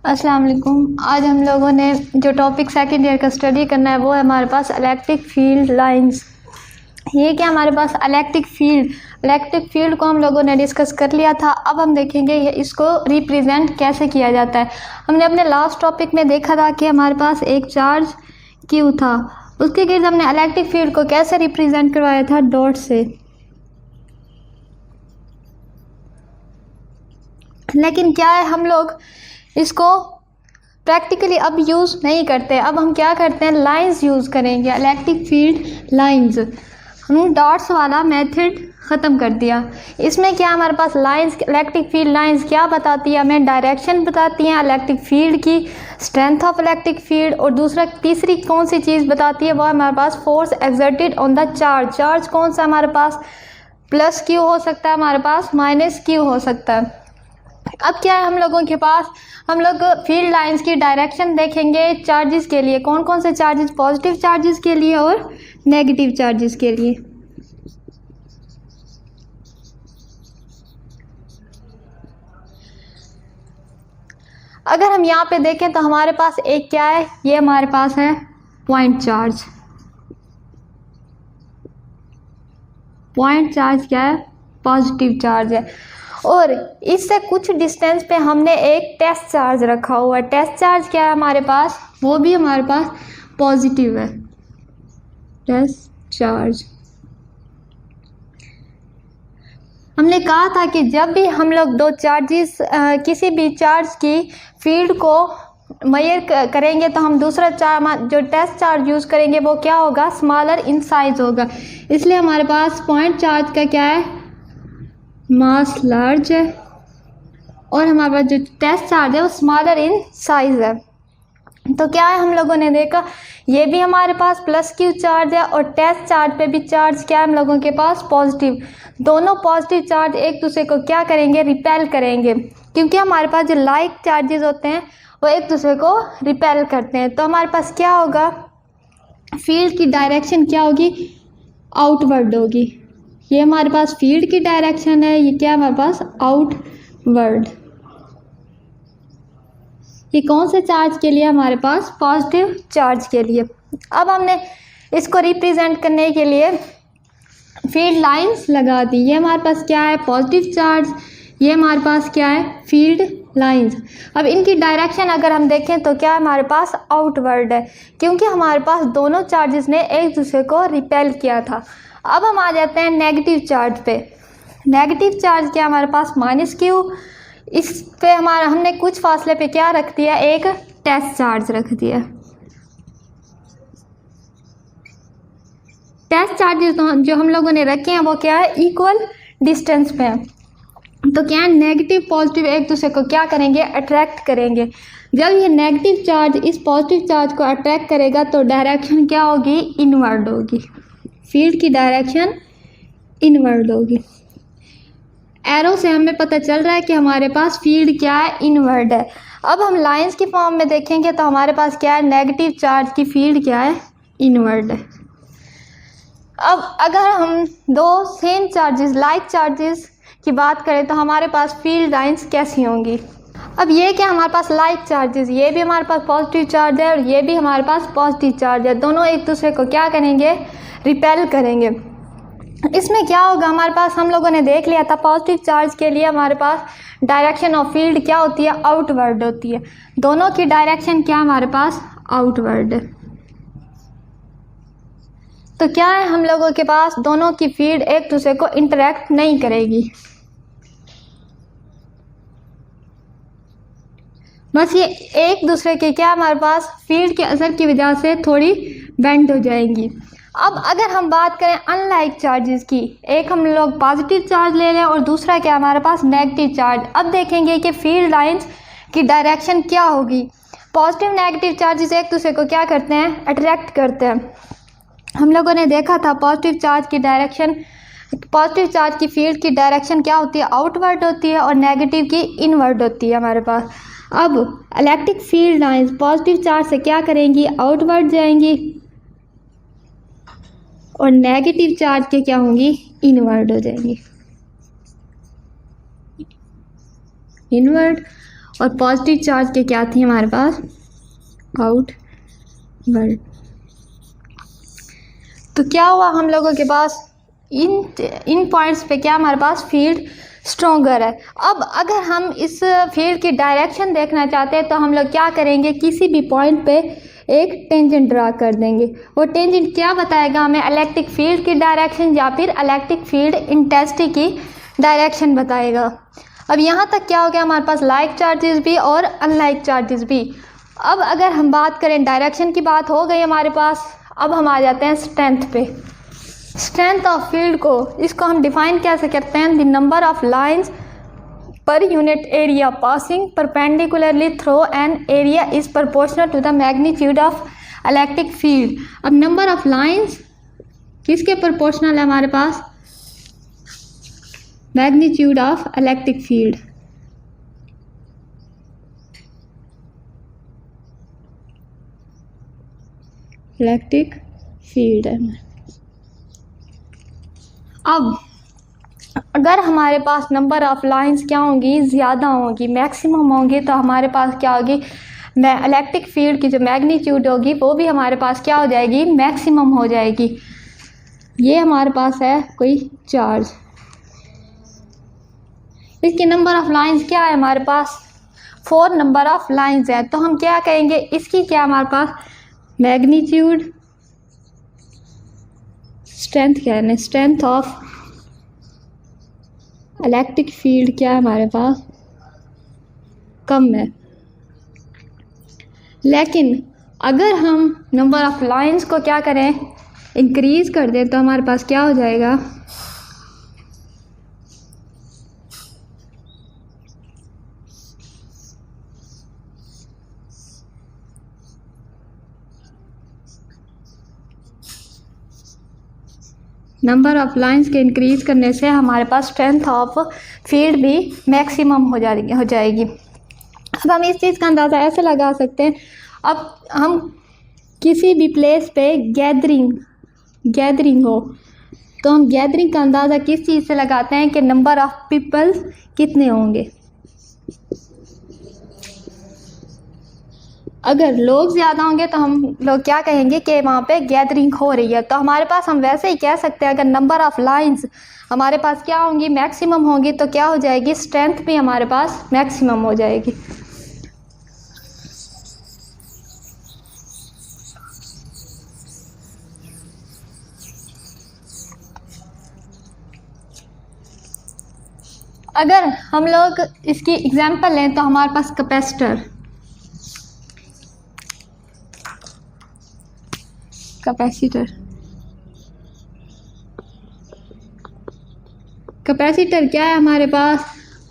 अस्सलाम वालेकुम। आज हम लोगों ने जो टॉपिक सेकंड ईयर का स्टडी करना है वो है हमारे पास इलेक्ट्रिक फील्ड लाइंस। ये क्या हमारे पास इलेक्ट्रिक फील्ड को हम लोगों ने डिस्कस कर लिया था। अब हम देखेंगे ये इसको रिप्रेजेंट कैसे किया जाता है। हमने अपने लास्ट टॉपिक में देखा था कि हमारे पास एक चार्ज क्यू था, उसके गिर्द हमने इलेक्ट्रिक फील्ड को कैसे रिप्रेजेंट करवाया था, डॉट से। लेकिन क्या है, हम लोग इसको प्रैक्टिकली अब यूज़ नहीं करते। अब हम क्या करते हैं, लाइंस यूज़ करेंगे, इलेक्ट्रिक फील्ड लाइंस। हम डॉट्स वाला मेथड ख़त्म कर दिया। इसमें क्या हमारे पास लाइंस, इलेक्ट्रिक फील्ड लाइंस क्या बताती है, हमें डायरेक्शन बताती हैं इलेक्ट्रिक फील्ड की, स्ट्रेंथ ऑफ इलेक्ट्रिक फील्ड, और तीसरी कौन सी चीज़ बताती है, वो हमारे पास force exerted on the charge कौन सा हमारे पास प्लस क्यू हो सकता है, हमारे पास माइनस क्यू हो सकता है। अब क्या है हम लोगों के पास, हम लोग फील्ड लाइंस की डायरेक्शन देखेंगे चार्जेस के लिए। कौन कौन से चार्जेस, पॉजिटिव चार्जेस के लिए और नेगेटिव चार्जेस के लिए। अगर हम यहाँ पे देखें तो हमारे पास एक क्या है, ये हमारे पास है पॉइंट चार्ज। पॉइंट चार्ज क्या है, पॉजिटिव चार्ज है। और इससे कुछ डिस्टेंस पे हमने एक टेस्ट चार्ज रखा हुआ है। टेस्ट चार्ज क्या है हमारे पास, वो भी हमारे पास पॉजिटिव है, टेस्ट चार्ज। हमने कहा था कि जब भी हम लोग दो चार्जेस किसी भी चार्ज की फील्ड को मेजर करेंगे तो हम दूसरा जो टेस्ट चार्ज यूज़ करेंगे वो क्या होगा, स्मॉलर इन साइज होगा। इसलिए हमारे पास पॉइंट चार्ज का क्या है, मास लार्ज है, और हमारे पास जो टेस्ट चार्ज है वो स्मॉलर इन साइज है। तो क्या है, हम लोगों ने देखा ये भी हमारे पास प्लस क्यू चार्ज है, और टेस्ट चार्ज पे भी चार्ज क्या है हम लोगों के पास, पॉजिटिव। दोनों पॉजिटिव चार्ज एक दूसरे को क्या करेंगे, रिपेल करेंगे, क्योंकि हमारे पास जो लाइक चार्जेस होते हैं वो एक दूसरे को रिपेल करते हैं। तो हमारे पास क्या होगा, फील्ड की डायरेक्शन क्या होगी, आउटवर्ड होगी। ये हमारे पास फील्ड की डायरेक्शन है, ये क्या है हमारे पास, आउटवर्ड। ये कौन से चार्ज के लिए, हमारे पास पॉजिटिव चार्ज के लिए। अब हमने इसको रिप्रेजेंट करने के लिए फील्ड लाइंस लगा दी। ये हमारे पास क्या है, पॉजिटिव चार्ज, ये हमारे पास क्या है, फील्ड लाइंस। अब इनकी डायरेक्शन अगर हम देखें तो क्या हमारे पास आउटवर्ड है, क्योंकि हमारे पास दोनों चार्जेस ने एक दूसरे को रिपेल किया था। अब हम आ जाते हैं नेगेटिव चार्ज पे। नेगेटिव चार्ज क्या हमारे पास, माइनस क्यू। इस पे हमने कुछ फासले पे क्या रख दिया, एक टेस्ट चार्ज रख दिया। टेस्ट चार्जेस जो हम लोगों ने रखे हैं वो क्या है, इक्वल डिस्टेंस पे है। तो क्या है, नेगेटिव पॉजिटिव एक दूसरे को क्या करेंगे, अट्रैक्ट करेंगे। जब ये नेगेटिव चार्ज इस पॉजिटिव चार्ज को अट्रैक्ट करेगा तो डायरेक्शन क्या होगी, इनवर्ड होगी। फील्ड की डायरेक्शन इनवर्ड होगी। एरो से हमें पता चल रहा है कि हमारे पास फील्ड क्या है, इनवर्ड है। अब हम लाइंस की फॉर्म में देखेंगे तो हमारे पास क्या है, नेगेटिव चार्ज की फील्ड क्या है, इनवर्ड है। अब अगर हम दो सेम चार्जेस, लाइक चार्जेस की बात करें तो हमारे पास फील्ड लाइंस कैसी होंगी। अब ये क्या हमारे पास लाइक चार्जेस, ये भी हमारे पास पॉजिटिव चार्ज है और ये भी हमारे पास पॉजिटिव चार्ज है। दोनों एक दूसरे को क्या करेंगे, रिपेल करेंगे। इसमें क्या होगा, हमारे पास हम लोगों ने देख लिया था पॉजिटिव चार्ज के लिए हमारे पास डायरेक्शन ऑफ फील्ड क्या होती है, आउटवर्ड होती है। दोनों की डायरेक्शन क्या हमारे पास, आउटवर्ड है। तो क्या है, हम लोगों के पास दोनों की फील्ड एक दूसरे को इंटरेक्ट नहीं करेगी, बस ये एक दूसरे के क्या हमारे पास फील्ड के असर की वजह से थोड़ी बेंड हो जाएंगी। अब अगर हम बात करें अनलाइक चार्जेस की, एक हम लोग पॉजिटिव चार्ज ले लें और दूसरा क्या हमारे पास नेगेटिव चार्ज। अब देखेंगे कि फील्ड लाइंस की डायरेक्शन क्या होगी। पॉजिटिव नेगेटिव चार्जेस एक दूसरे को क्या करते हैं, अट्रैक्ट करते हैं। हम लोगों ने देखा था पॉजिटिव चार्ज की डायरेक्शन, पॉजिटिव चार्ज की फील्ड की डायरेक्शन क्या होती है, आउटवर्ड होती है, और नेगेटिव की इनवर्ड होती है हमारे पास। अब electric field lines positive charge से क्या करेंगी, आउटवर्ड जाएंगी, और नेगेटिव चार्ज के क्या होंगी, इनवर्ड हो जाएंगी, इनवर्ड। और पॉजिटिव चार्ज के क्या थी हमारे पास, आउटवर्ड। तो क्या हुआ हम लोगों के पास इन पॉइंट्स पे क्या हमारे पास फील्ड स्ट्रॉन्गर है। अब अगर हम इस फील्ड की डायरेक्शन देखना चाहते हैं तो हम लोग क्या करेंगे, किसी भी पॉइंट पे एक टेंजेंट ड्रा कर देंगे। वो टेंजेंट क्या बताएगा हमें, इलेक्ट्रिक फील्ड की डायरेक्शन या फिर इलेक्ट्रिक फील्ड इंटेंसिटी की डायरेक्शन बताएगा। अब यहाँ तक क्या हो गया, हमारे पास लाइक चार्जेस भी और अनलाइक चार्जेस भी। अब अगर हम बात करें, डायरेक्शन की बात हो गई हमारे पास, अब हम आ जाते हैं स्ट्रेंथ पे। स्ट्रेंथ ऑफ फील्ड को, इसको हम डिफाइन कैसे करते हैं, the number of lines per unit area passing perpendicularly through an area is proportional to the magnitude of electric field. अब नंबर ऑफ लाइंस किसके प्रोपोर्शनल है हमारे पास, magnitude of electric field. Electric field है। अब अगर हमारे पास नंबर ऑफ लाइंस क्या होंगी, ज़्यादा होंगी, मैक्सिमम होंगी, तो हमारे पास क्या होगी, इलेक्ट्रिक फील्ड की जो मैग्नीट्यूड होगी वो भी हमारे पास क्या हो जाएगी, मैक्सिमम हो जाएगी। ये हमारे पास है कोई चार्ज, इसकी नंबर ऑफ लाइंस क्या है हमारे पास, 4 नंबर ऑफ लाइंस है। तो हम क्या कहेंगे, इसकी क्या हमारे पास मैग्नीट्यूड, स्ट्रेंथ क्या है, स्ट्रेंथ ऑफ इलेक्ट्रिक फील्ड क्या है हमारे पास, कम है। लेकिन अगर हम नंबर ऑफ लाइंस को क्या करें, इंक्रीज कर दें, तो हमारे पास क्या हो जाएगा, नंबर ऑफ लाइंस के इंक्रीज करने से हमारे पास स्ट्रेंथ ऑफ फील्ड भी मैक्सिमम हो जाएगी। अब हम इस चीज़ का अंदाज़ा ऐसे लगा सकते हैं, अब हम किसी भी प्लेस पे गैदरिंग हो, तो हम गैदरिंग का अंदाज़ा किस चीज़ से लगाते हैं कि नंबर ऑफ पीपल्स कितने होंगे। अगर लोग ज़्यादा होंगे तो हम लोग क्या कहेंगे कि वहाँ पे गैदरिंग हो रही है। तो हमारे पास हम वैसे ही कह सकते हैं, अगर नंबर ऑफ लाइंस हमारे पास क्या होंगी, मैक्सिमम होगी, तो क्या हो जाएगी, स्ट्रेंथ भी हमारे पास मैक्सिमम हो जाएगी। अगर हम लोग इसकी एग्जांपल लें तो हमारे पास कैपेसिटर क्या है हमारे पास,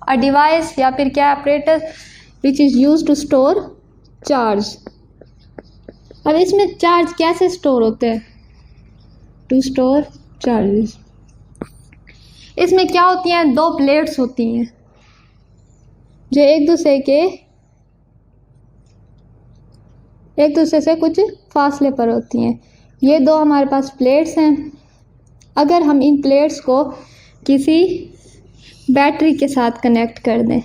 अ डिवाइस या फिर क्या operator which is use to store charge. अब इसमें चार्ज कैसे स्टोर होते हैं, टू स्टोर चार्जेस। इसमें क्या होती हैं, 2 प्लेट्स होती हैं जो एक दूसरे से कुछ फासले पर होती हैं। ये 2 हमारे पास प्लेट्स हैं। अगर हम इन प्लेट्स को किसी बैटरी के साथ कनेक्ट कर दें,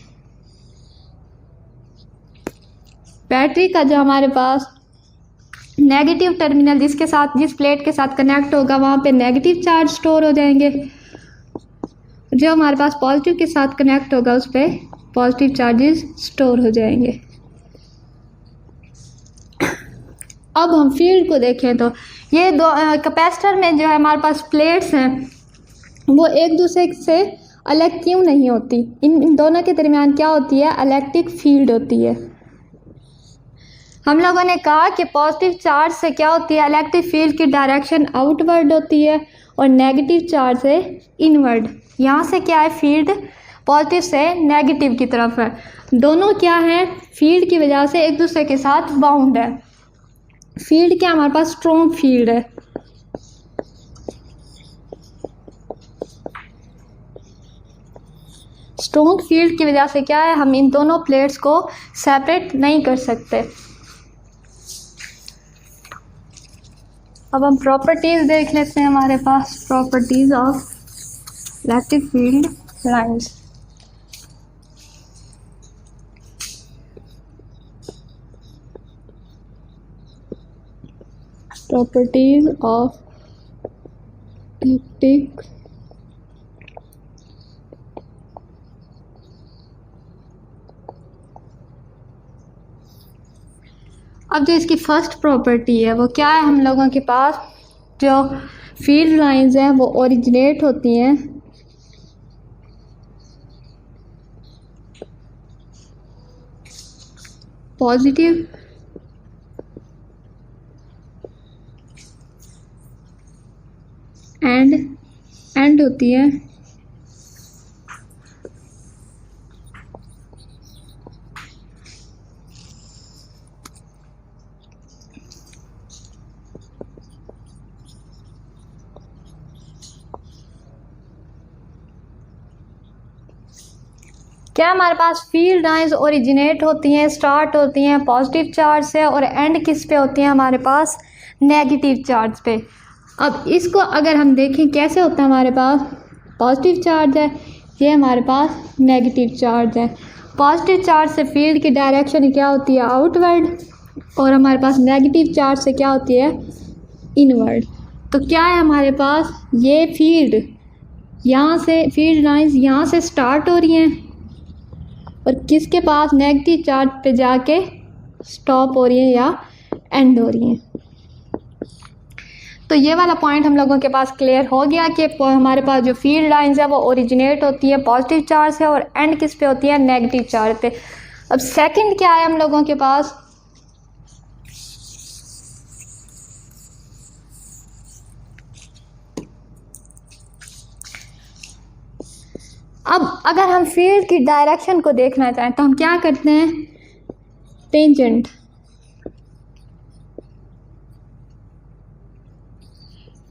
बैटरी का जो हमारे पास नेगेटिव टर्मिनल जिस प्लेट के साथ कनेक्ट होगा वहाँ पे नेगेटिव चार्ज स्टोर हो जाएंगे, जो हमारे पास पॉजिटिव के साथ कनेक्ट होगा उस पर पॉजिटिव चार्जेस स्टोर हो जाएंगे। अब हम फील्ड को देखें तो ये 2 कैपेसिटर में जो है हमारे पास प्लेट्स हैं वो एक दूसरे से अलग क्यों नहीं होती, इन दोनों के दरमियान क्या होती है, इलेक्ट्रिक फील्ड होती है। हम लोगों ने कहा कि पॉजिटिव चार्ज से क्या होती है, इलेक्ट्रिक फील्ड की डायरेक्शन आउटवर्ड होती है और नेगेटिव चार्ज से इनवर्ड। यहाँ से क्या है, फील्ड पॉजिटिव से नेगेटिव की तरफ है। दोनों क्या है, फील्ड की वजह से एक दूसरे के साथ बाउंड है। फील्ड क्या हमारे पास स्ट्रॉन्ग फील्ड है। स्ट्रॉन्ग फील्ड की वजह से क्या है, हम इन दोनों प्लेट्स को सेपरेट नहीं कर सकते। अब हम प्रॉपर्टीज देख लेते हैं, हमारे पास properties of electric field lines. Properties of electric अब जो इसकी फर्स्ट प्रॉपर्टी है वो क्या है, हम लोगों के पास जो फील्ड लाइंस हैं वो ओरिजिनेट होती हैं पॉजिटिव एंड होती है क्या हमारे पास फील्ड लाइंस ओरिजिनेट होती हैं, स्टार्ट होती हैं पॉजिटिव चार्ज से और एंड किस पे होती हैं हमारे पास नेगेटिव चार्ज पे। अब इसको अगर हम देखें कैसे होता है, हमारे पास पॉजिटिव चार्ज है, ये हमारे पास नेगेटिव चार्ज है। पॉजिटिव चार्ज से फील्ड की डायरेक्शन क्या होती है, आउटवर्ड, और हमारे पास नेगेटिव चार्ज से क्या होती है, इनवर्ड। तो क्या है हमारे पास, ये फील्ड यहाँ से, फील्ड लाइंस यहाँ से स्टार्ट हो रही हैं और किसके पास, नेगेटिव चार्ज पे जाके स्टॉप हो रही है या एंड हो रही हैं। तो ये वाला पॉइंट हम लोगों के पास क्लियर हो गया कि हमारे पास जो फील्ड लाइंस है वो ओरिजिनेट होती है पॉजिटिव चार्ज से और एंड किस पे होती है, नेगेटिव चार्ज पे। अब सेकंड क्या है हम लोगों के पास, अब अगर हम फील्ड की डायरेक्शन को देखना चाहें तो हम क्या करते हैं, टेंजेंट।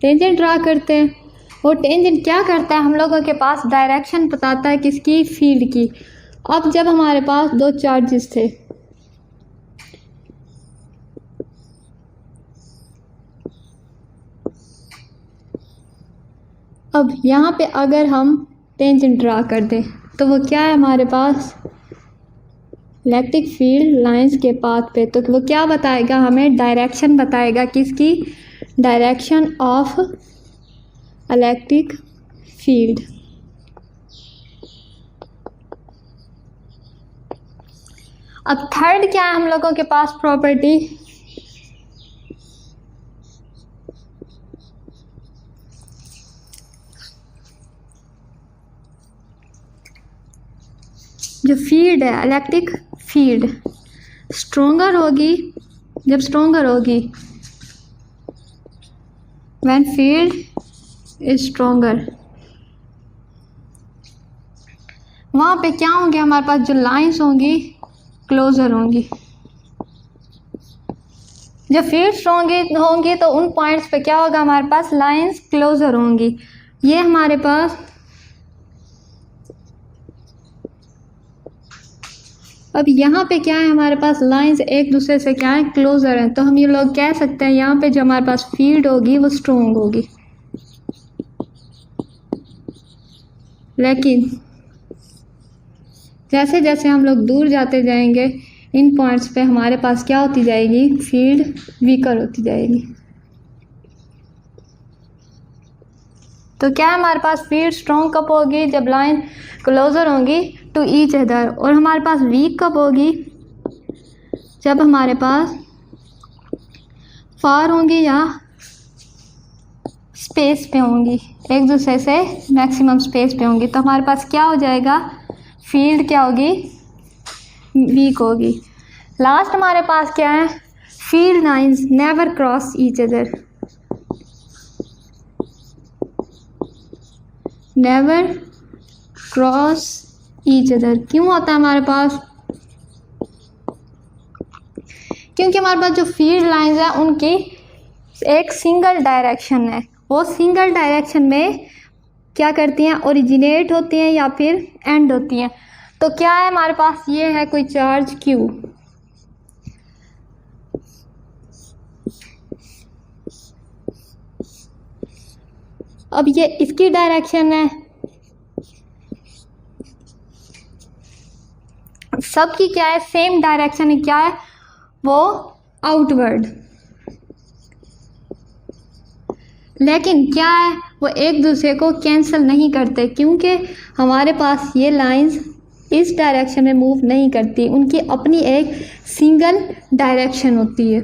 टेंजेंट ड्रा करते हैं और टेंजेंट क्या करता है, हम लोगों के पास डायरेक्शन बताता है किसकी, फील्ड की। अब जब हमारे पास दो चार्जेस थे, अब यहाँ पे अगर हम टेंजेंट ड्रा कर दें तो वो क्या है हमारे पास, इलेक्ट्रिक फील्ड लाइंस के पाथ पे। तो वो क्या बताएगा हमें, डायरेक्शन बताएगा किसकी, डायरेक्शन ऑफ इलेक्ट्रिक फील्ड। अब थर्ड क्या है हम लोगों के पास प्रॉपर्टी, जो फील्ड है, इलेक्ट्रिक फील्ड स्ट्रोंगर होगी, जब स्ट्रोंगर होगी, व्हेन फील्ड इज स्ट्रोंगर, वहाँ पे क्या होंगे हमारे पास, जो लाइंस होंगी क्लोजर होंगी। जब फील्ड स्ट्रोंग होंगी तो उन पॉइंट्स पे क्या होगा, हमारे पास लाइंस क्लोजर होंगी। ये हमारे पास, अब यहाँ पे क्या है हमारे पास, लाइंस एक दूसरे से क्या है, क्लोजर हैं। तो हम ये लोग कह सकते हैं यहाँ पे जो हमारे पास फील्ड होगी वो स्ट्रोंग होगी। लेकिन जैसे जैसे हम लोग दूर जाते जाएंगे इन पॉइंट्स पे हमारे पास क्या होती जाएगी, फील्ड वीकर होती जाएगी। तो क्या हमारे पास फील्ड स्ट्रॉन्ग कब होगी, जब लाइन क्लोजर होंगी टू ईच अदर, और हमारे पास वीक कब होगी, जब हमारे पास फार होंगी या स्पेस पे होंगी, एक दूसरे से मैक्सिमम स्पेस पे होंगी। तो हमारे पास क्या हो जाएगा, फील्ड क्या होगी, वीक होगी। लास्ट हमारे पास क्या है, field lines never cross each other, never cross each other. क्यों होता है हमारे पास, क्योंकि हमारे पास जो फील्ड लाइंस है उनकी एक सिंगल डायरेक्शन है, वो सिंगल डायरेक्शन में क्या करती हैं, ओरिजिनेट होती हैं या फिर एंड होती हैं। तो क्या है हमारे पास, ये है कोई चार्ज Q, अब ये इसकी डायरेक्शन है, सबकी क्या है, सेम डायरेक्शन है, क्या है वो, आउटवर्ड। लेकिन क्या है, वो एक दूसरे को कैंसिल नहीं करते, क्योंकि हमारे पास ये लाइंस इस डायरेक्शन में मूव नहीं करती, उनकी अपनी एक सिंगल डायरेक्शन होती है।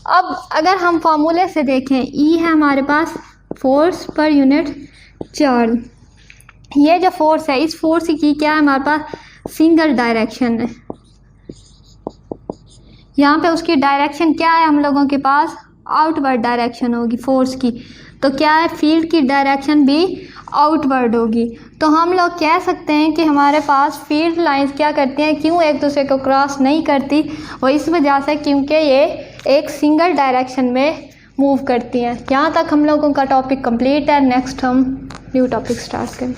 अब अगर हम फार्मूले से देखें, ई है हमारे पास फोर्स पर यूनिट चार्ज। ये जो फोर्स है, इस फोर्स की क्या है हमारे पास सिंगल डायरेक्शन है। यहाँ पे उसकी डायरेक्शन क्या है हम लोगों के पास, आउटवर्ड डायरेक्शन होगी फोर्स की। तो क्या है, फील्ड की डायरेक्शन भी आउटवर्ड होगी। तो हम लोग कह सकते हैं कि हमारे पास फील्ड लाइंस क्या करती हैं, क्यों एक दूसरे को क्रॉस नहीं करती, वो इस वजह से क्योंकि ये एक सिंगल डायरेक्शन में मूव करती हैं। यहाँ तक हम लोगों का टॉपिक कंप्लीट है। नेक्स्ट हम न्यू टॉपिक स्टार्ट करें।